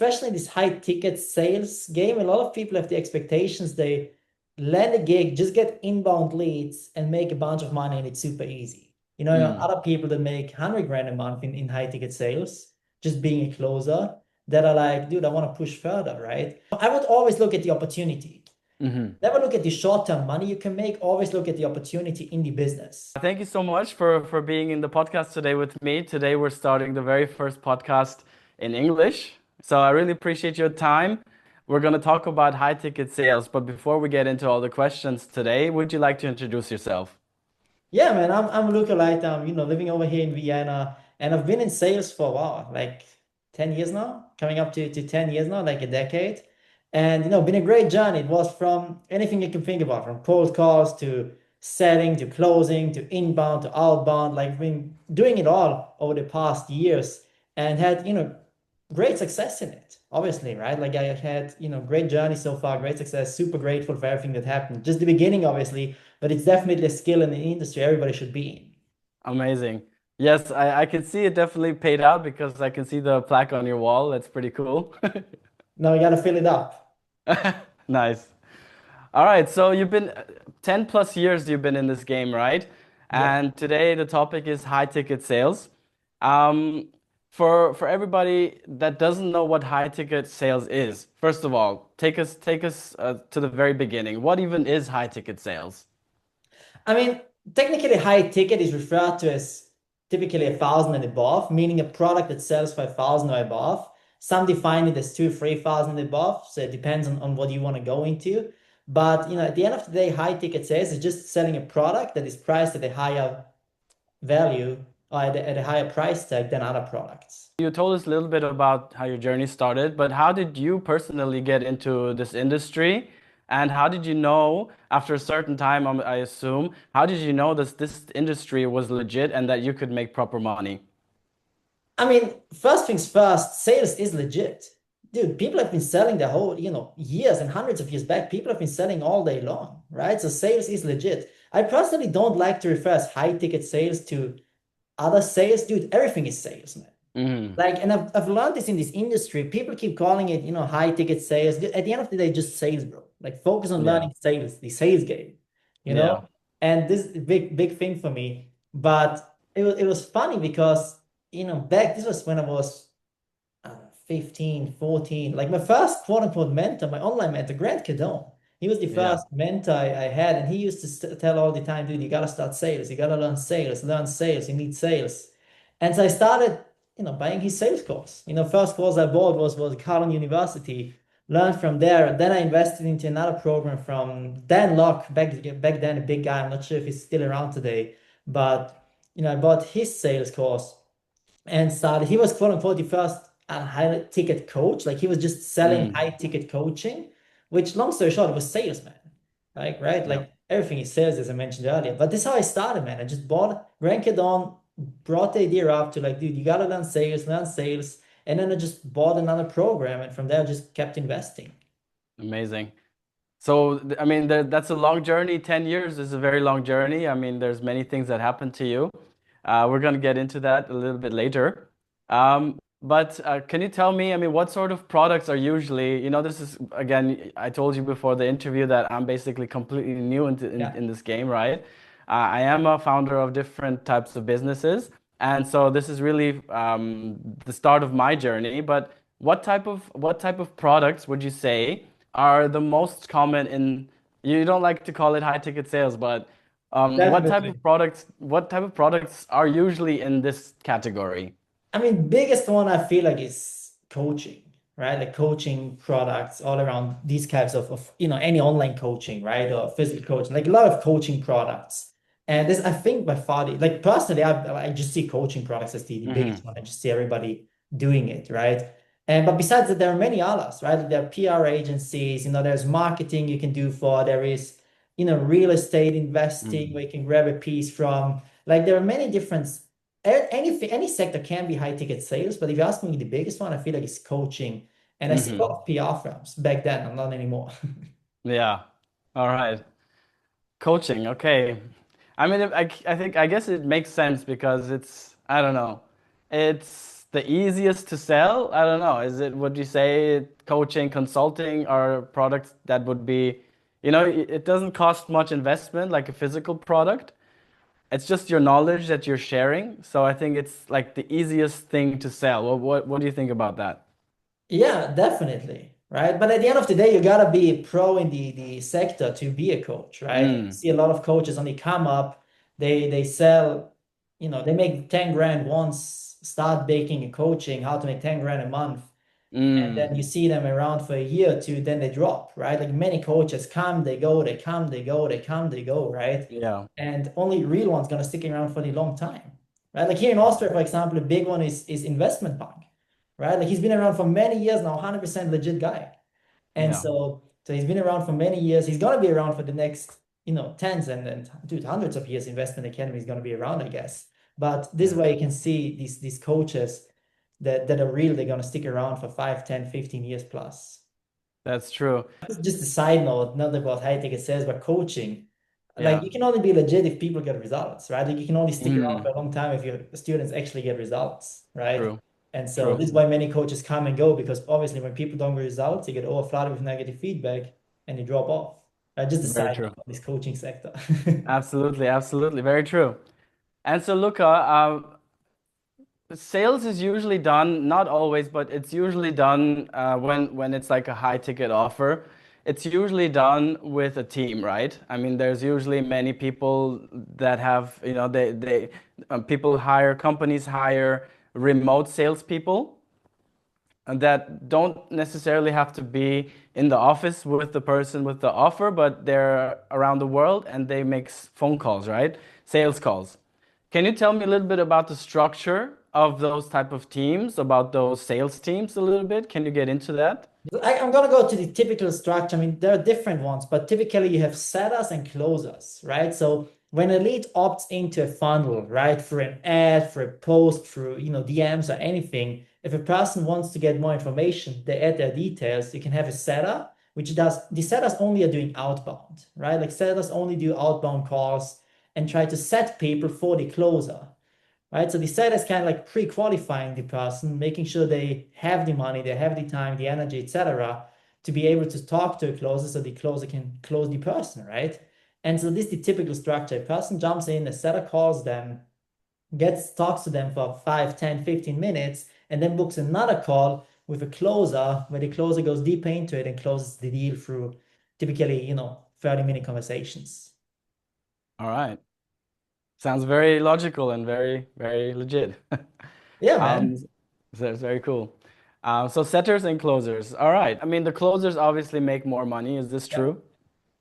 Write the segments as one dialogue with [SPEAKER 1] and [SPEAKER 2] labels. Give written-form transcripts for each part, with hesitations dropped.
[SPEAKER 1] especially this high ticket sales game, a lot of people have the expectations they land a gig, just get inbound leads and make a bunch of money and it's super easy.
[SPEAKER 2] Mm.
[SPEAKER 1] Other people that make 100 grand a month in high ticket sales, just being a closer, that are like, dude, I want to push further, right? I would always look at the opportunity.
[SPEAKER 2] Hmm.
[SPEAKER 1] Never look at the short-term money you can make, always look at the opportunity in the business.
[SPEAKER 2] Thank you so much for being in the podcast today with me. Today we're starting the very first podcast in English. So I really appreciate your time. We're going to talk about high ticket sales, but before we get into all the questions today, would you like to introduce yourself?
[SPEAKER 1] Yeah, man, I'm Luca Leiter. I'm, living over here in Vienna, and I've been in sales for a while, like 10 years now, coming up to 10 years now, like a decade. And, been a great journey. It was from anything you can think about, from cold calls to selling to closing to inbound to outbound. Like, been doing it all over the past years and had, great success in it, obviously, right? Like, I had, great journey so far, great success, super grateful for everything that happened. Just the beginning, obviously, but it's definitely a skill in the industry everybody should be in.
[SPEAKER 2] Amazing. Yes, I can see it definitely paid out because I can see the plaque on your wall. That's pretty cool.
[SPEAKER 1] Now you got to fill it up.
[SPEAKER 2] Nice. All right, so you've been 10 plus years you've been in this game, right?
[SPEAKER 1] Yeah.
[SPEAKER 2] And today the topic is high ticket sales. Um, for everybody that doesn't know what high ticket sales is, first of all, take us to the very beginning. What even is high ticket sales?
[SPEAKER 1] I mean, technically, high ticket is referred to as typically 1,000 and above, meaning a product that sells for 1,000 or above. Some define it as 3,000 above, so it depends on what you want to go into. But at the end of the day, high ticket sales is just selling a product that is priced at a higher value or at a higher price tag than other products.
[SPEAKER 2] You told us a little bit about how your journey started, but how did you personally get into this industry? And how did you know, after a certain time, I assume, how did you know that this industry was legit and that you could make proper money?
[SPEAKER 1] I mean, first things first, sales is legit. Dude, people have been selling the whole, years and hundreds of years back. People have been selling all day long, right? So sales is legit. I personally don't like to refer as high ticket sales to other sales. Dude, everything is sales, man.
[SPEAKER 2] Hmm.
[SPEAKER 1] Like, and I've learned this in this industry. People keep calling it, high ticket sales. At the end of the day, just sales, bro. Like, focus on
[SPEAKER 2] Yeah.
[SPEAKER 1] learning sales, the sales game, you know?
[SPEAKER 2] Yeah.
[SPEAKER 1] And this is a big, big thing for me. But it was funny because, this was when I was 15, 14. Like my first quote unquote mentor, my online mentor, Grant Cardone. He was the
[SPEAKER 2] Yeah.
[SPEAKER 1] first mentor I had, and he used to tell all the time, dude, you gotta start sales, you gotta learn sales, you need sales. And so I started, buying his sales course. First course I bought was Carleton University. Learned from there. Then I invested into another program from Dan Locke, back then a big guy. I'm not sure if he's still around today, but I bought his sales course and started. He was quote unquote the first high ticket coach. Like he was just selling
[SPEAKER 2] Mm.
[SPEAKER 1] high ticket coaching, which long story short, was salesman. Like, right?
[SPEAKER 2] Yeah.
[SPEAKER 1] Like everything is sales, as I mentioned earlier. But this is how I started, man. I just bought, Grant Cardone, brought the idea up to like, dude, you gotta learn sales. And then I just bought another program, and from there I just kept investing.
[SPEAKER 2] Amazing. So, I mean, that's a long journey. 10 years is a very long journey. I mean, there's many things that happen to you. We're going to get into that a little bit later. But can you tell me, I mean, what sort of products are usually, this is, again, I told you before the interview that I'm basically completely new
[SPEAKER 1] Yeah.
[SPEAKER 2] in this game, right? I am a founder of different types of businesses. And so this is really the start of my journey. But what type of products would you say are the most common in, you don't like to call it high ticket sales, but
[SPEAKER 1] Definitely.
[SPEAKER 2] what type of products are usually in this category?
[SPEAKER 1] I mean, biggest one I feel like is coaching, right? Like coaching products all around these types of any online coaching, right? Or physical coaching, like a lot of coaching products. And this, I think by far, like personally, I just see coaching products as the biggest
[SPEAKER 2] Hmm.
[SPEAKER 1] one. I just see everybody doing it, right? And but besides that, there are many others, right? There are PR agencies, there's marketing you can do for, there is, real estate investing
[SPEAKER 2] Hmm.
[SPEAKER 1] where you can grab a piece from. Like there are many different any sector can be high ticket sales, but if you ask me the biggest one, I feel like it's coaching. And I see a lot
[SPEAKER 2] Hmm.
[SPEAKER 1] of PR firms back then, I'm not anymore.
[SPEAKER 2] Yeah. All right. Coaching. Okay. I mean, I think, I guess it makes sense because it's, I don't know. the easiest to sell? I don't know. Is it, would you say coaching, consulting are products that would be, it doesn't cost much investment like a physical product. It's just your knowledge that you're sharing. So I think it's like the easiest thing to sell. What do you think about that?
[SPEAKER 1] Yeah, definitely. Right. But at the end of the day, you gotta be a pro in the sector to be a coach, right? Like, you
[SPEAKER 2] Mm,
[SPEAKER 1] see a lot of coaches only come up, they sell, they make 10 grand once, start baking and coaching, how to make 10 grand a month. And then
[SPEAKER 2] mm,
[SPEAKER 1] you see them around for a year or two, then they drop, right? Like many coaches come, they go, they come, they go, they come, they go, right?
[SPEAKER 2] yeah.
[SPEAKER 1] And only real ones gonna stick around for the long time, right? Like here in Austria, for example, a big one is investment bank, right? Like he's been around for many years now, 100% legit guy. And
[SPEAKER 2] Yeah.
[SPEAKER 1] so he's been around for many years. He's gonna be around for the next, tens and dude, hundreds of years. Investment Academy is gonna be around, I guess. But this
[SPEAKER 2] Yeah.
[SPEAKER 1] way you can see these coaches that are real, they're gonna stick around for 5, 10, 15 years plus.
[SPEAKER 2] That's true.
[SPEAKER 1] Just a side note, not about high ticket sales, but coaching. Like
[SPEAKER 2] Yeah.
[SPEAKER 1] you can only be legit if people get results, right? Like you can only stick around for
[SPEAKER 2] Mm,
[SPEAKER 1] a long time if your students actually get results, right?
[SPEAKER 2] true.
[SPEAKER 1] And so
[SPEAKER 2] True.
[SPEAKER 1] this is why many coaches come and go because obviously when people don't get results, they get overflooded with negative feedback and they drop off. Just a
[SPEAKER 2] Very
[SPEAKER 1] side note
[SPEAKER 2] true.
[SPEAKER 1] on this coaching sector.
[SPEAKER 2] Absolutely. Absolutely. Very true. And so, Luca, sales is usually done, not always, but it's usually done when it's like a high ticket offer. It's usually done with a team, right? I mean, there's usually many people that have, people hire, companies hire remote salespeople and that don't necessarily have to be in the office with the person with the offer, but they're around the world and they make phone calls, right? Sales calls. Can you tell me a little bit about the structure of those type of teams, about those sales teams a little bit? Can you get into that?
[SPEAKER 1] I'm gonna go to the typical structure. I mean, there are different ones, but typically you have setters and closers, right? So when a lead opts into a funnel, right, for an ad, for a post, through DMs or anything, if a person wants to get more information, they add their details. You can have a setter, which does the setters only are doing outbound, right? Like setters only do outbound calls and try to set people for the closer, right? So the site is kind of like pre-qualifying the person, making sure they have the money, they have the time, the energy, etc., to be able to talk to a closer so the closer can close the person, right? And so this is the typical structure. A person jumps in, a setter calls them, talks to them for 5, 10, 15 minutes, and then books another call with a closer where the closer goes deeper into it and closes the deal through typically, 30-minute conversations.
[SPEAKER 2] All right. Sounds very logical and very, very legit.
[SPEAKER 1] Yeah,
[SPEAKER 2] Um,
[SPEAKER 1] man.
[SPEAKER 2] so that's very cool. So setters and closers. All right. I mean, the closers obviously make more money. Is this
[SPEAKER 1] Yeah.
[SPEAKER 2] true?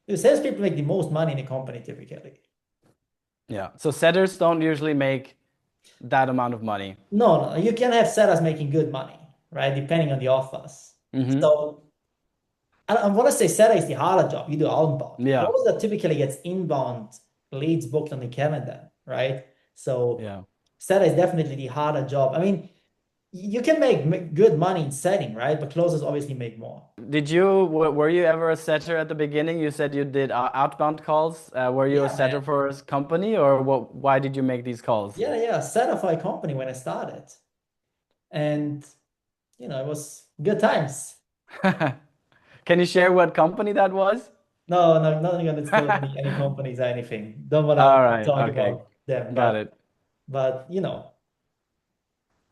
[SPEAKER 1] The salespeople make the most money in the company typically.
[SPEAKER 2] Yeah. So setters don't usually make that amount of money.
[SPEAKER 1] No, no, you can have sellers making good money, right? Depending on the offers.
[SPEAKER 2] Mm-hmm.
[SPEAKER 1] So I want to say seller is the harder job. You do outbound.
[SPEAKER 2] Yeah.
[SPEAKER 1] Closer typically gets inbound leads booked on the calendar, right? So
[SPEAKER 2] Yeah.
[SPEAKER 1] seller is definitely the harder job. I mean, you can make good money in setting, right? But closers obviously make more.
[SPEAKER 2] Were you ever a setter at the beginning? You said you did outbound calls. Were you a
[SPEAKER 1] Yeah,
[SPEAKER 2] setter
[SPEAKER 1] man.
[SPEAKER 2] for a company or why did you make these calls?
[SPEAKER 1] Yeah, yeah. Seller for a company when I started. And, it was good times.
[SPEAKER 2] Can you share what company that was?
[SPEAKER 1] No, no, not gonna disclose any companies or anything. Don't
[SPEAKER 2] All
[SPEAKER 1] wanna
[SPEAKER 2] right.
[SPEAKER 1] talk
[SPEAKER 2] Okay.
[SPEAKER 1] about them,
[SPEAKER 2] Got
[SPEAKER 1] but
[SPEAKER 2] it.
[SPEAKER 1] but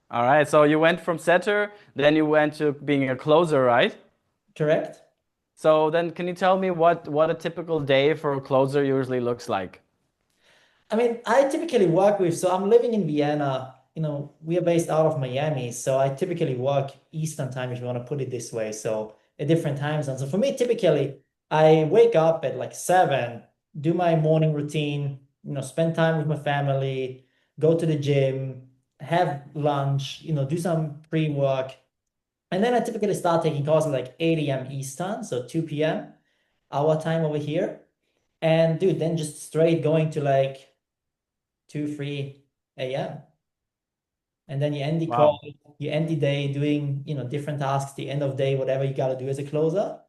[SPEAKER 2] All right. So you went from setter, then you went to being a closer, right?
[SPEAKER 1] correct?
[SPEAKER 2] So then can you tell me what a typical day for a closer usually looks like?
[SPEAKER 1] I mean, I typically work with, so I'm living in Vienna, we are based out of Miami, so I typically work Eastern time, if you want to put it this way, so a different time zone. So for me, typically, I wake up at like 7, do my morning routine, spend time with my family, go to the gym, have lunch, do some pre-work, and then I typically start taking calls at like 8 a.m. Eastern, so 2 p.m. our time over here. And dude, then just straight going to like 2, 3 a.m. And then you end the call,
[SPEAKER 2] Wow.
[SPEAKER 1] you end the day doing, different tasks, the end of day, whatever you got to do as a closer.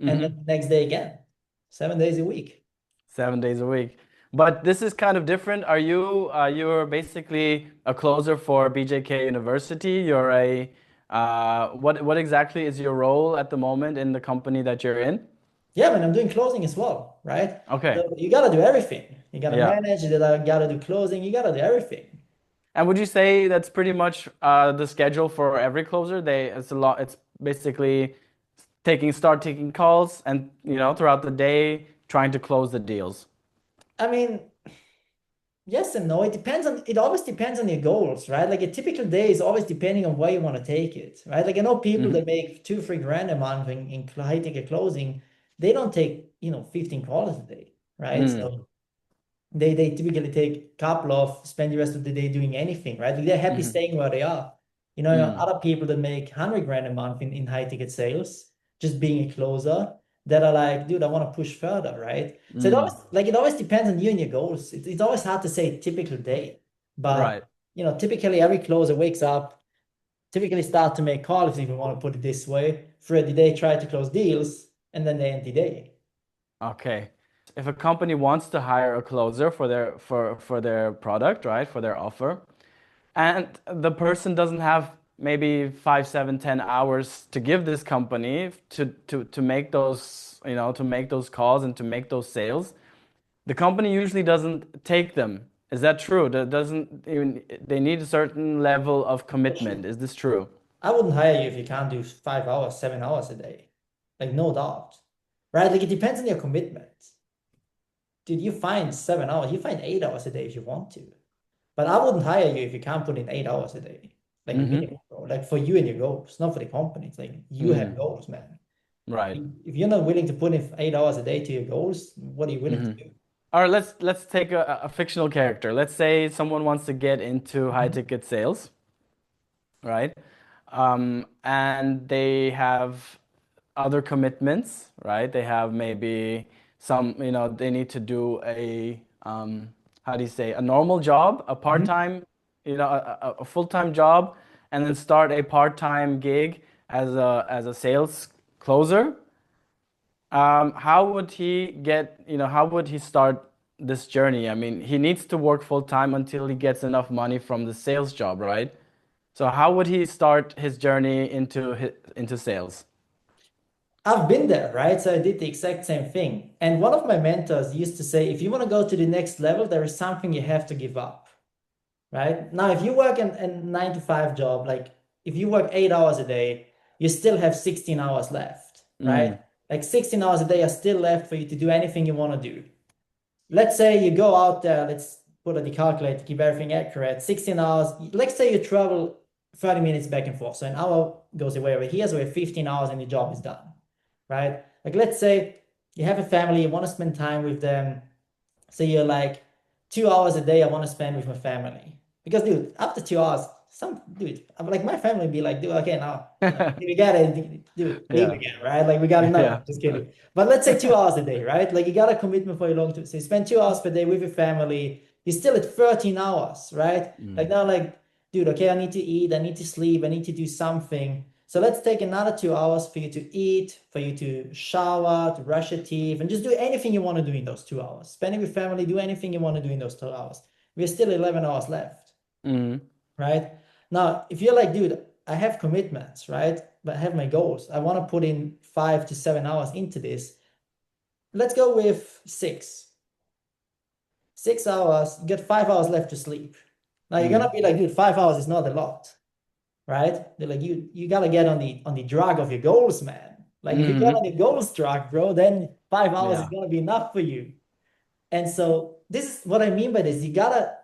[SPEAKER 1] And then
[SPEAKER 2] Mm-hmm.
[SPEAKER 1] the next day again, 7 days a week.
[SPEAKER 2] 7 days a week. But this is kind of different. Are you you're basically a closer for BJK University? You're a what exactly is your role at the moment in the company that you're in?
[SPEAKER 1] Yeah, man, I'm doing closing as well, right?
[SPEAKER 2] Okay.
[SPEAKER 1] So you gotta do everything. You gotta
[SPEAKER 2] Yeah.
[SPEAKER 1] manage, you gotta do closing, you gotta do everything.
[SPEAKER 2] And would you say that's pretty much the schedule for every closer? It's a lot. It's basically start taking calls and throughout the day trying to close the deals.
[SPEAKER 1] I mean, yes and no. It always depends on your goals, right? Like a typical day is always depending on where you want to take it, right? Like I know people that
[SPEAKER 2] Hmm.
[SPEAKER 1] make 2, 3 grand a month in high ticket closing, they don't take, 15 calls a day, right?
[SPEAKER 2] Mm.
[SPEAKER 1] So they typically take a couple of, spend the rest of the day doing anything, right? Like they're happy
[SPEAKER 2] Hmm.
[SPEAKER 1] staying where they are.
[SPEAKER 2] Mm.
[SPEAKER 1] Other people that make 100 grand a month in high ticket sales, just being a closer, that are like, dude, I want to push further, right? So
[SPEAKER 2] Mm.
[SPEAKER 1] it always depends on you and your goals. It's always hard to say typical day, but
[SPEAKER 2] Right.
[SPEAKER 1] typically every closer wakes up, typically start to make calls, if you want to put it this way, throughout the day, try to close deals, and then they end the day.
[SPEAKER 2] Okay. If a company wants to hire a closer for their product, right, for their offer, and the person doesn't have maybe 5, 7, 10 hours to give this company to make those, to make those calls and to make those sales, the company usually doesn't take them. Is that true? That doesn't even they need a certain level of
[SPEAKER 1] For sure.
[SPEAKER 2] commitment. Is this true?
[SPEAKER 1] I wouldn't hire you if you can't do 5 hours, 7 hours a day. Like, no doubt. Right? Like, it depends on your commitment. Dude, you find 7 hours, you find 8 hours a day if you want to. But I wouldn't hire you if you can't put in 8 hours a day. Like,
[SPEAKER 2] Mm-hmm.
[SPEAKER 1] minimum, bro. Like, for you and your goals, not for the company. It's like, you have
[SPEAKER 2] Mm.
[SPEAKER 1] goals, man.
[SPEAKER 2] Right.
[SPEAKER 1] If you're not willing to put in 8 hours a day to your goals, what are you willing to
[SPEAKER 2] Mm-hmm.
[SPEAKER 1] do?
[SPEAKER 2] All right, let's take a fictional character. Let's say someone wants to get into high
[SPEAKER 1] Mhm.
[SPEAKER 2] ticket sales, right? And they have other commitments, right? They have maybe some, they need to do how do you say, a normal job, a
[SPEAKER 1] Mhm.
[SPEAKER 2] part-time, a full-time job, and then start a part-time gig as a sales closer. How would he how would he start this journey? I mean, he needs to work full time until he gets enough money from the sales job, right? So how would he start his journey into sales?
[SPEAKER 1] I've been there, right? So I did the exact same thing. And one of my mentors used to say, if you want to go to the next level, there is something you have to give up, right? Now, if you work in a 9 to 5 job, like if you work 8 hours a day, you still have 16 hours left, right?
[SPEAKER 2] Mm,
[SPEAKER 1] Like 16 hours a day are still left for you to do anything you want to do. Let's say you go out there, let's put on the calculator to keep everything accurate. 16 hours, let's say you travel 30 minutes back and forth. So an hour goes away over here, so we have 15 hours and the job is done, right? Like let's say you have a family, you want to spend time with them. So you're like 2 hours a day I want to spend with my family. Because dude, after 2 hours, I'm like my family be like, dude, okay, now we gotta leave
[SPEAKER 2] yeah,
[SPEAKER 1] again, right? Like we gotta know,
[SPEAKER 2] yeah.
[SPEAKER 1] just kidding. But let's say 2 hours a day, right? Like you got a commitment for a long time. So you spend 2 hours per day with your family, you're still at 13 hours, right? Like
[SPEAKER 2] Mm,
[SPEAKER 1] now, like, dude, okay, I need to eat, I need to sleep, I need to do something. So let's take another 2 hours for you to eat, for you to shower, to brush your teeth, and just do anything you want to do in those 2 hours. Spending with family, do anything you want to do in those 2 hours. We're still 11 hours left,
[SPEAKER 2] mm,
[SPEAKER 1] right? Now, if you're like, dude, I have commitments, right? But I have my goals. I want to put in 5 to 7 hours into this. Let's go with 6. 6 hours, you get 5 hours left to sleep. Now you're gonna
[SPEAKER 2] mm,
[SPEAKER 1] be like, dude, 5 hours is not a lot, right? They're like, you gotta get on the drug of your goals, man. Like if you get on
[SPEAKER 2] mm.
[SPEAKER 1] the goals drug, bro, then 5 hours is
[SPEAKER 2] Yeah.
[SPEAKER 1] gonna be enough for you. And so this is what I mean by this. You gotta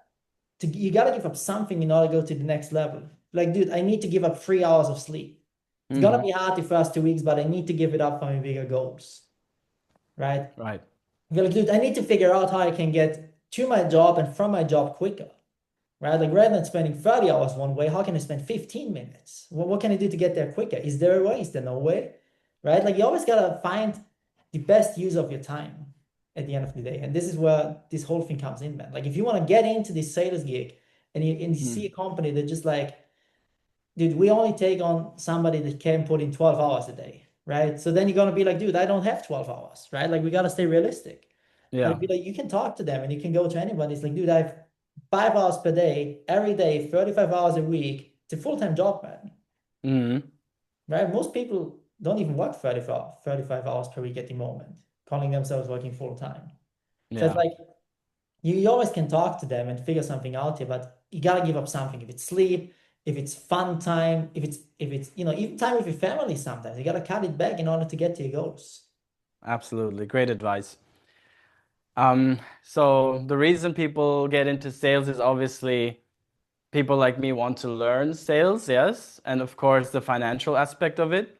[SPEAKER 1] give up something in order to go to the next level. Like, dude, I need to give up 3 hours of sleep. It's gonna
[SPEAKER 2] Hmm.
[SPEAKER 1] be hard the first 2 weeks, but I need to give it up for my bigger goals, right?
[SPEAKER 2] Right.
[SPEAKER 1] You're like, dude, I need to figure out how I can get to my job and from my job quicker, right? Like rather than spending 30 hours one way, how can I spend 15 minutes? What can I do to get there quicker? Is there a way? Is there no way? Right? Like you always gotta find the best use of your time at the end of the day. And this is where this whole thing comes in, man. Like if you want to get into this sales gig and you see a
[SPEAKER 2] Mm,
[SPEAKER 1] company that just like, dude, we only take on somebody that can put in 12 hours a day, right? So then you're gonna be like, dude, I don't have 12 hours, right? Like we gotta stay realistic. But
[SPEAKER 2] Yeah.
[SPEAKER 1] if you like, you can talk to them and you can go to anyone. It's like, dude, I have 5 hours per day, every day, 35 hours a week. It's a full-time job, man.
[SPEAKER 2] Hmm.
[SPEAKER 1] Right? Most people don't even work 35 hours per week at the moment, calling themselves working full-time. So it's
[SPEAKER 2] Yeah.
[SPEAKER 1] like you always can talk to them and figure something out here, but you gotta give up something. If it's sleep, if it's fun time, if it's even time with your family sometimes. You gotta cut it back in order to get to your goals.
[SPEAKER 2] Absolutely. Great advice. So the reason people get into sales is obviously people like me want to learn sales, yes, and of course the financial aspect of it.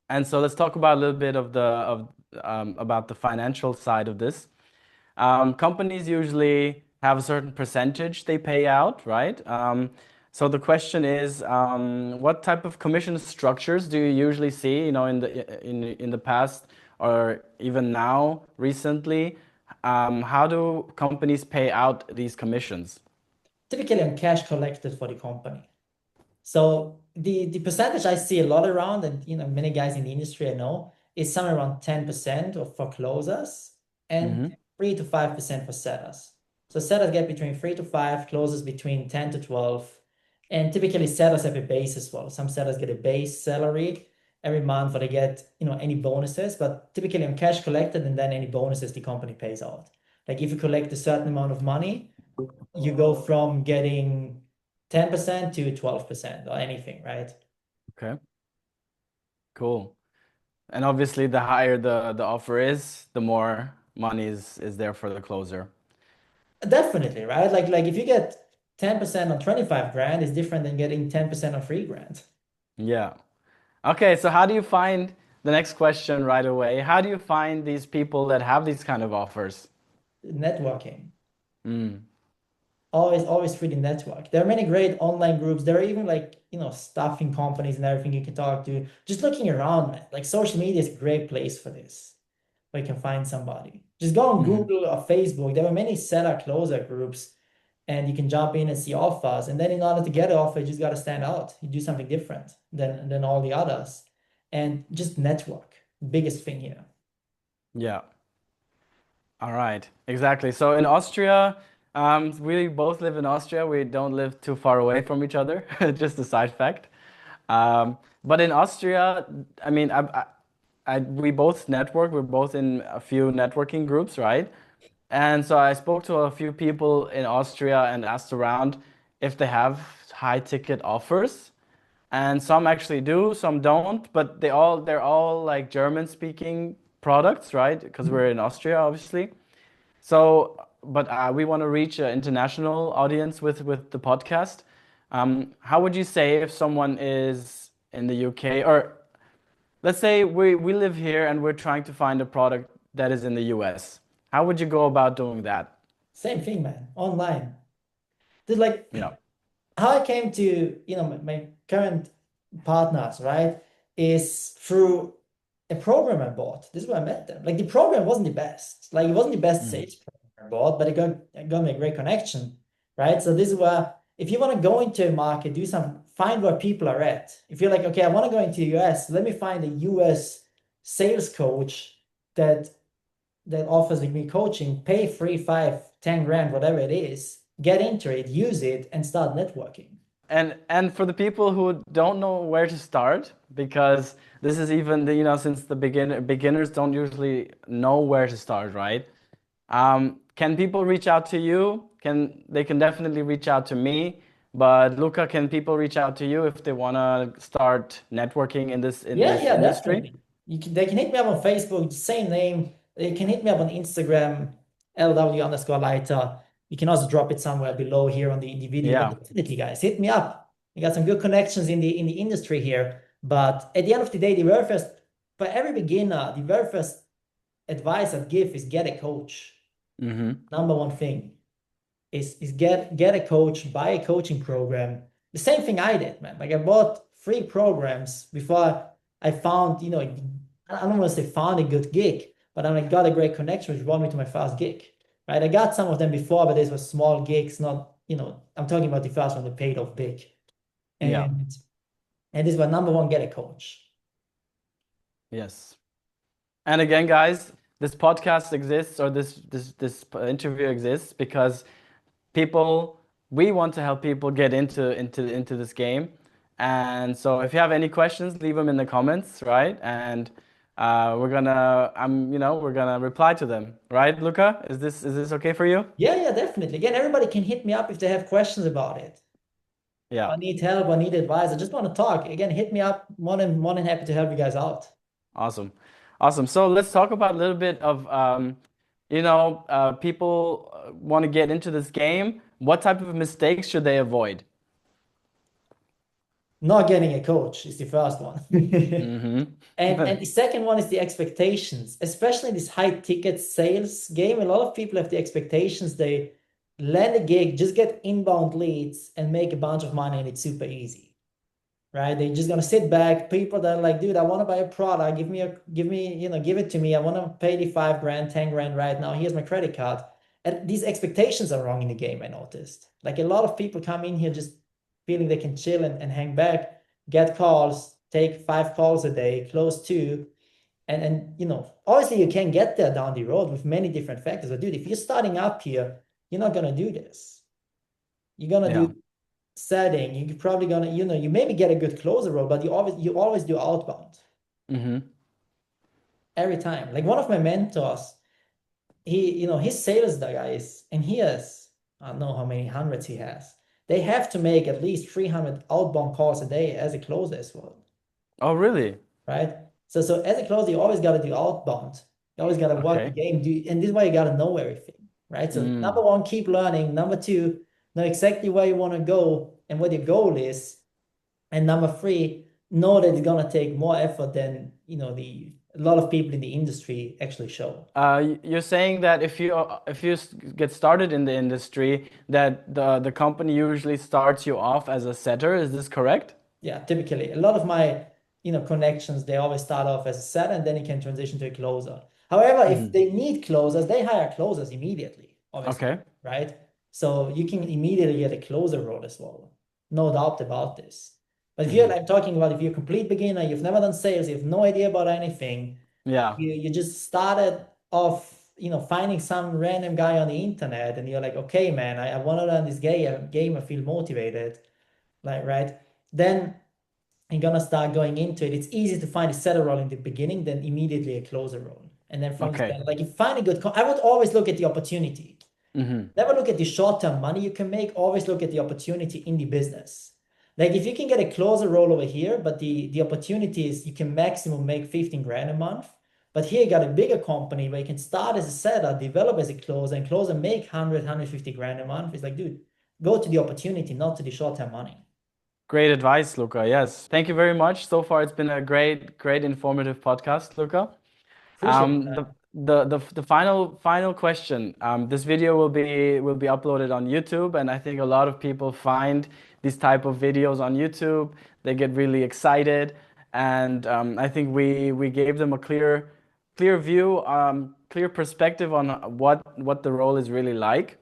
[SPEAKER 2] And so let's talk about a little bit of about the financial side of this. Companies usually have a certain percentage they pay out, right? So the question is, what type of commission structures do you usually see, in the past or even now, recently? How do companies pay out these commissions?
[SPEAKER 1] Typically on cash collected for the company. So the percentage I see a lot around, and many guys in the industry I know, is somewhere around 10% of for closers and
[SPEAKER 2] Hmm.
[SPEAKER 1] 3 to 5% for setters. So setters get between 3 to 5, closers between 10 to 12. And typically setters have a base as well. Some setters get a base salary every month, or they get, any bonuses, but typically on cash collected and then any bonuses the company pays out. Like if you collect a certain amount of money, you go from getting 10% to 12% or anything, right?
[SPEAKER 2] Okay, cool. And obviously, the higher the offer is, the more money is there for the closer.
[SPEAKER 1] Definitely, right? Like if you get 10% on 25 grand is different than getting 10% on 3 grand.
[SPEAKER 2] Yeah. Okay, so how do you find the next question right away? How do you find these people that have these kind of offers?
[SPEAKER 1] Networking.
[SPEAKER 2] Mm.
[SPEAKER 1] Always through the network. There are many great online groups. There are even like, staffing companies and everything you can talk to. Just looking around, man. Like social media is a great place for this, where you can find somebody. Just go on
[SPEAKER 2] Hmm.
[SPEAKER 1] Google or Facebook. There are many seller closer groups, and you can jump in and see offers. And then in order to get an offer, you just got to stand out. You do something different than all the others, and just network. Biggest thing here.
[SPEAKER 2] Yeah. All right. Exactly. So in Austria, we both live in Austria. We don't live too far away from each other. Just a side fact. But in Austria, I mean, we both network. We're both in a few networking groups, right? And so I spoke to a few people in Austria and asked around if they have high ticket offers. And some actually do, some don't, but they're all like German speaking products, right? Because we're in Austria, obviously. So, but we want to reach an international audience with the podcast. How would you say if someone is in the UK, or let's say we live here and we're trying to find a product that is in the US? How would you go about doing that?
[SPEAKER 1] Same thing, man. Online. Just like
[SPEAKER 2] Yeah.
[SPEAKER 1] how I came to, my current partners, right, is through a program I bought. This is where I met them. Like the program wasn't the best. Like it wasn't the best
[SPEAKER 2] Mhm.
[SPEAKER 1] sales program I bought, but it got me a great connection, right? So this is where if you want to go into a market, find where people are at. If you're like, okay, I want to go into the US, let me find a US sales coach that offers me coaching, pay 3, 5, 10 grand, whatever it is, get into it, use it, and start networking.
[SPEAKER 2] And for the people who don't know where to start, because this is even since the beginners don't usually know where to start, right? Can people reach out to you? They can definitely reach out to me, but Luca, can people reach out to you if they want to start networking in
[SPEAKER 1] Yeah,
[SPEAKER 2] this
[SPEAKER 1] yeah,
[SPEAKER 2] industry?
[SPEAKER 1] definitely. They can hit me up on Facebook, same name. They can hit me up on Instagram, LW_Leiter. You can also drop it somewhere below here on the video. But
[SPEAKER 2] Yeah.
[SPEAKER 1] definitely, guys, hit me up. You got some good connections in the industry here. But at the end of the day, the very first, for every beginner, the very first advice I'd give is get a coach.
[SPEAKER 2] Hmm.
[SPEAKER 1] Number one thing is get a coach, buy a coaching program. The same thing I did, man. Like I bought 3 programs before I found, I don't want to say found a good gig, but I got a great connection, which brought me to my first gig. Right. I got some of them before, but these were small gigs, not, I'm talking about the first one that paid off big.
[SPEAKER 2] Yeah.
[SPEAKER 1] And this was number one, get a coach.
[SPEAKER 2] Yes. And again, guys, this podcast exists or this interview exists because people we want to help people get into this game. And so if you have any questions, leave them in the comments, right? And we're gonna reply to them, right, Luca? Is this okay for you?
[SPEAKER 1] Yeah, yeah, definitely. Again, everybody can hit me up if they have questions about it.
[SPEAKER 2] Yeah.
[SPEAKER 1] I need help, I need advice, I just want to talk. Again, hit me up. More than happy to help you guys out.
[SPEAKER 2] Awesome. Awesome. So let's talk about a little bit of people want to get into this game. What type of mistakes should they avoid?
[SPEAKER 1] Not getting a coach is the first one. And
[SPEAKER 2] Mm-hmm.
[SPEAKER 1] the second one is the expectations, especially in this high ticket sales game. A lot of people have the expectations they land a gig, just get inbound leads and make a bunch of money, and it's super easy, right? They're just gonna sit back. People that are like, dude, I want to buy a product. Give it to me. I want to pay the 5 grand, 10 grand right now. Here's my credit card. And these expectations are wrong in the game, I noticed. Like a lot of people come in here just feeling they can chill and hang back, get calls, take 5 calls a day, close two. And obviously you can get there down the road with many different factors. But dude, if you're starting up here, you're not gonna do this. You're gonna
[SPEAKER 2] Yeah.
[SPEAKER 1] do setting. You're probably gonna, you maybe get a good closer role, but you always do outbound
[SPEAKER 2] Mm-hmm.
[SPEAKER 1] every time. Like one of my mentors, his sales guys, and he has, I don't know how many hundreds he has. They have to make at least 300 outbound calls a day as a closer as well,
[SPEAKER 2] Oh, really?
[SPEAKER 1] right? So as a closer, you always got to do outbound. You always got to work the
[SPEAKER 2] Okay.
[SPEAKER 1] game, and this is why you got to know everything, right? So number
[SPEAKER 2] Mm.
[SPEAKER 1] one, keep learning. Number two, know exactly where you want to go and what your goal is. And number three, know that it's gonna take more effort than the a lot of people in the industry actually show.
[SPEAKER 2] You're saying that if you get started in the industry, that the company usually starts you off as a setter. Is this correct?
[SPEAKER 1] Yeah, typically a lot of my connections, they always start off as a setter and then you can transition to a closer. However, if
[SPEAKER 2] Hmm.
[SPEAKER 1] they need closers, they hire closers immediately, obviously,
[SPEAKER 2] Okay.
[SPEAKER 1] right? So you can immediately get a closer role as well. No doubt about this. But if you're
[SPEAKER 2] Hmm.
[SPEAKER 1] I'm talking about if you're a complete beginner, you've never done sales, you have no idea about anything,
[SPEAKER 2] Yeah.
[SPEAKER 1] you just started off, finding some random guy on the internet, and you're like, okay, man, I want to learn this game. I feel motivated, like, right? Then you're gonna start going into it. It's easy to find a setter role in the beginning, then immediately a closer role. And then from
[SPEAKER 2] Okay.
[SPEAKER 1] there, like, if you find a I would always look at the opportunity.
[SPEAKER 2] Hmm.
[SPEAKER 1] Never look at the short-term money you can make. Always look at the opportunity in the business. Like if you can get a closer role over here, but the opportunity is you can maximum make 15 grand a month. But here you got a bigger company where you can start as a setter, develop as a closer, and closer make 150 grand a month. It's like, dude, go to the opportunity, not to the short-term money.
[SPEAKER 2] Great advice, Luca. Yes. Thank you very much. So far, it's been a great informative podcast, Luca.
[SPEAKER 1] Appreciate it,
[SPEAKER 2] The
[SPEAKER 1] man.
[SPEAKER 2] the final question. This video will be uploaded on YouTube, and I think a lot of people find these type of videos on YouTube. They get really excited, and I think we gave them a clear view, clear perspective on what the role is really like.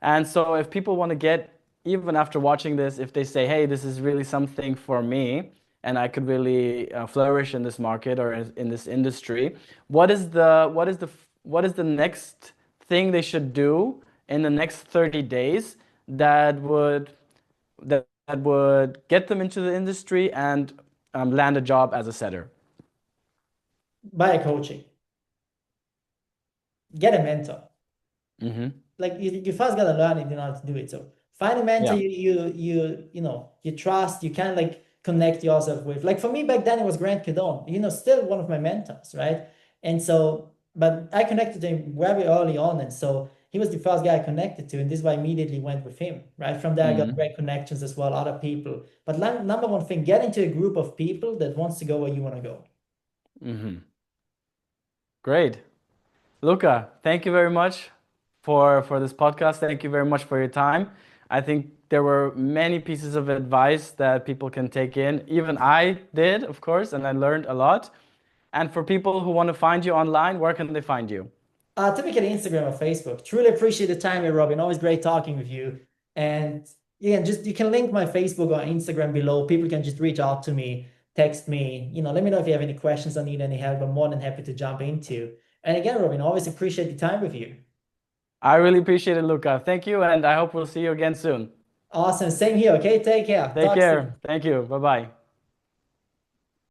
[SPEAKER 2] And so if people want to get, even after watching this, if they say, hey, this is really something for me, and I could really flourish in this market or in this industry, what is the next thing they should do in the next 30 days that would get them into the industry and land a job as a setter?
[SPEAKER 1] Buy a coaching, get a mentor.
[SPEAKER 2] Mm-hmm.
[SPEAKER 1] Like you first gotta learn it in order to do it. So find a mentor
[SPEAKER 2] Yeah.
[SPEAKER 1] you trust, you can like connect yourself with. Like for me back then it was Grant Cardone, still one of my mentors, right? And so, but I connected to him very early on, and so he was the first guy I connected to, and this is why I immediately went with him, right? From there I got
[SPEAKER 2] Mm-hmm.
[SPEAKER 1] great connections as well, other people. But number one thing, get into a group of people that wants to go where you want to go.
[SPEAKER 2] Mm-hmm. Great. Luca, thank you very much for this podcast. Thank you very much for your time. I think there were many pieces of advice that people can take in. Even I did, of course, and I learned a lot. And for people who want to find you online, where can they find you?
[SPEAKER 1] Typically Instagram or Facebook. Truly appreciate the time here, Robin. Always great talking with you. And yeah, just you can link my Facebook or Instagram below. People can just reach out to me, text me. Let me know if you have any questions or need any help. I'm more than happy to jump into. And again, Robin, always appreciate the time with you.
[SPEAKER 2] I really appreciate it, Luca. Thank you, and I hope we'll see you again soon.
[SPEAKER 1] Awesome. Same here. Okay. Take care.
[SPEAKER 2] Take
[SPEAKER 1] Talk soon.
[SPEAKER 2] care. Thank you. Bye bye.